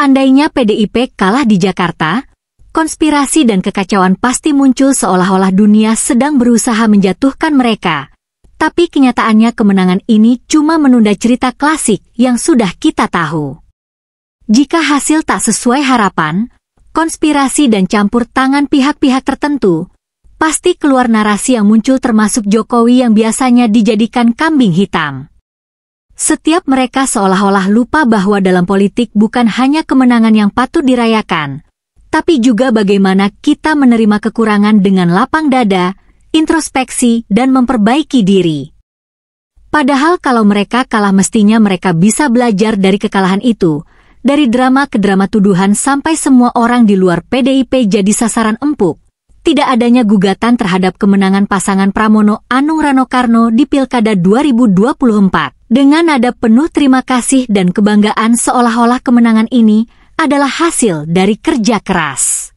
Seandainya PDIP kalah di Jakarta, konspirasi dan kekacauan pasti muncul seolah-olah dunia sedang berusaha menjatuhkan mereka. Tapi kenyataannya kemenangan ini cuma menunda cerita klasik yang sudah kita tahu. Jika hasil tak sesuai harapan, konspirasi dan campur tangan pihak-pihak tertentu, pasti keluar narasi yang muncul termasuk Jokowi yang biasanya dijadikan kambing hitam. Setiap mereka seolah-olah lupa bahwa dalam politik bukan hanya kemenangan yang patut dirayakan, tapi juga bagaimana kita menerima kekurangan dengan lapang dada, introspeksi, dan memperbaiki diri. Padahal kalau mereka kalah mestinya mereka bisa belajar dari kekalahan itu, dari drama ke drama tuduhan sampai semua orang di luar PDIP jadi sasaran empuk. Tidak adanya gugatan terhadap kemenangan pasangan Pramono Anung Rano Karno di Pilkada 2024. Dengan nada penuh terima kasih dan kebanggaan seolah-olah kemenangan ini adalah hasil dari kerja keras.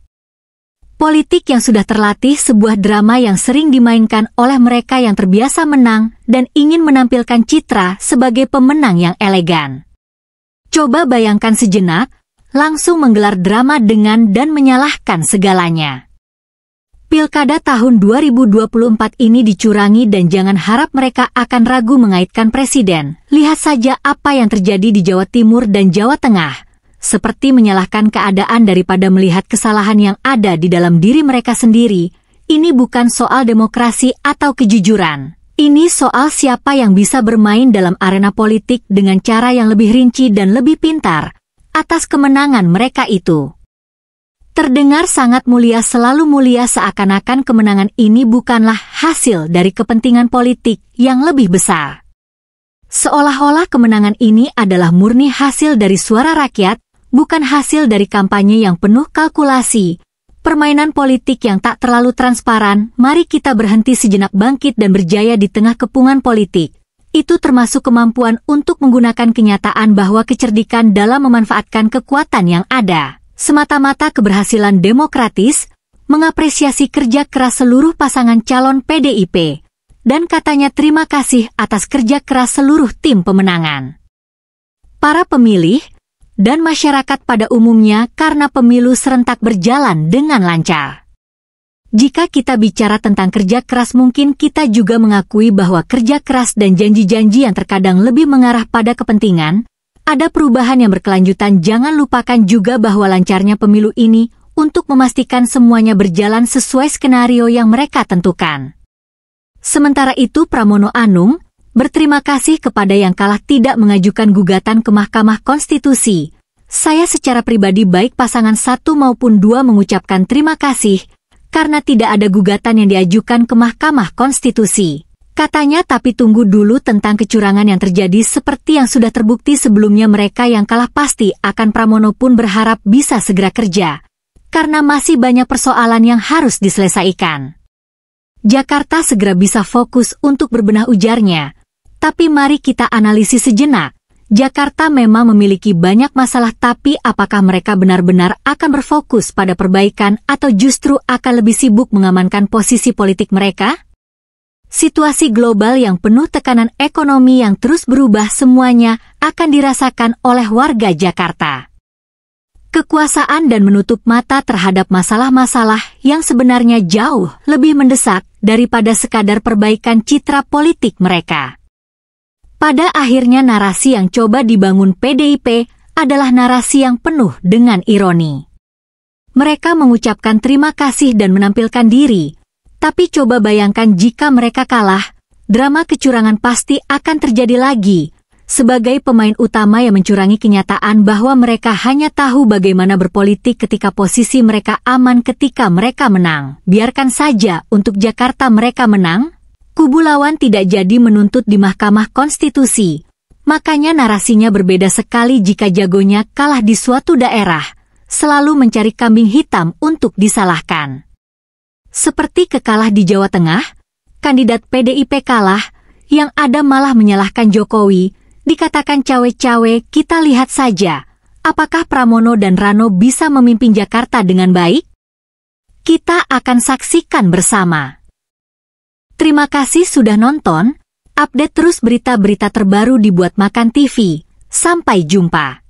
Politik yang sudah terlatih sebuah drama yang sering dimainkan oleh mereka yang terbiasa menang dan ingin menampilkan citra sebagai pemenang yang elegan. Coba bayangkan sejenak, langsung menggelar drama dengan dan menyalahkan segalanya. Pilkada tahun 2024 ini dicurangi dan jangan harap mereka akan ragu mengaitkan presiden. Lihat saja apa yang terjadi di Jawa Timur dan Jawa Tengah. Seperti menyalahkan keadaan daripada melihat kesalahan yang ada di dalam diri mereka sendiri. Ini bukan soal demokrasi atau kejujuran. Ini soal siapa yang bisa bermain dalam arena politik dengan cara yang lebih rinci dan lebih pintar atas kemenangan mereka itu. Terdengar sangat mulia, selalu mulia, seakan-akan kemenangan ini bukanlah hasil dari kepentingan politik yang lebih besar. Seolah-olah kemenangan ini adalah murni hasil dari suara rakyat, bukan hasil dari kampanye yang penuh kalkulasi, permainan politik yang tak terlalu transparan. Mari kita berhenti sejenak, bangkit dan berjaya di tengah kepungan politik. Itu termasuk kemampuan untuk menggunakan kenyataan bahwa kecerdikan dalam memanfaatkan kekuatan yang ada. Semata-mata keberhasilan demokratis, mengapresiasi kerja keras seluruh pasangan calon PDIP, dan katanya terima kasih atas kerja keras seluruh tim pemenangan. Para pemilih, dan masyarakat pada umumnya karena pemilu serentak berjalan dengan lancar. Jika kita bicara tentang kerja keras, mungkin kita juga mengakui bahwa kerja keras dan janji-janji yang terkadang lebih mengarah pada kepentingan, ada perubahan yang berkelanjutan. Jangan lupakan juga bahwa lancarnya pemilu ini untuk memastikan semuanya berjalan sesuai skenario yang mereka tentukan. Sementara itu Pramono Anung berterima kasih kepada yang kalah tidak mengajukan gugatan ke Mahkamah Konstitusi. Saya secara pribadi baik pasangan 1 maupun 2 mengucapkan terima kasih karena tidak ada gugatan yang diajukan ke Mahkamah Konstitusi. Katanya, tapi tunggu dulu tentang kecurangan yang terjadi seperti yang sudah terbukti sebelumnya. Mereka yang kalah pasti akan Pramono pun berharap bisa segera kerja, karena masih banyak persoalan yang harus diselesaikan. Jakarta segera bisa fokus untuk berbenah, ujarnya. Tapi mari kita analisis sejenak. Jakarta memang memiliki banyak masalah, tapi apakah mereka benar-benar akan berfokus pada perbaikan atau justru akan lebih sibuk mengamankan posisi politik mereka? Situasi global yang penuh tekanan ekonomi yang terus berubah, semuanya akan dirasakan oleh warga Jakarta. Kekuasaan dan menutup mata terhadap masalah-masalah yang sebenarnya jauh lebih mendesak daripada sekadar perbaikan citra politik mereka. Pada akhirnya narasi yang coba dibangun PDIP adalah narasi yang penuh dengan ironi. Mereka mengucapkan terima kasih dan menampilkan diri. Tapi coba bayangkan jika mereka kalah, drama kecurangan pasti akan terjadi lagi. Sebagai pemain utama yang mencurangi kenyataan bahwa mereka hanya tahu bagaimana berpolitik ketika posisi mereka aman, ketika mereka menang. Biarkan saja untuk Jakarta mereka menang, kubu lawan tidak jadi menuntut di Mahkamah Konstitusi. Makanya narasinya berbeda sekali jika jagonya kalah di suatu daerah, selalu mencari kambing hitam untuk disalahkan. Seperti kekalah di Jawa Tengah, kandidat PDIP kalah, yang ada malah menyalahkan Jokowi, dikatakan cawe-cawe. Kita lihat saja, apakah Pramono dan Rano bisa memimpin Jakarta dengan baik? Kita akan saksikan bersama. Terima kasih sudah nonton, update terus berita-berita terbaru di Buat Makan TV. Sampai jumpa.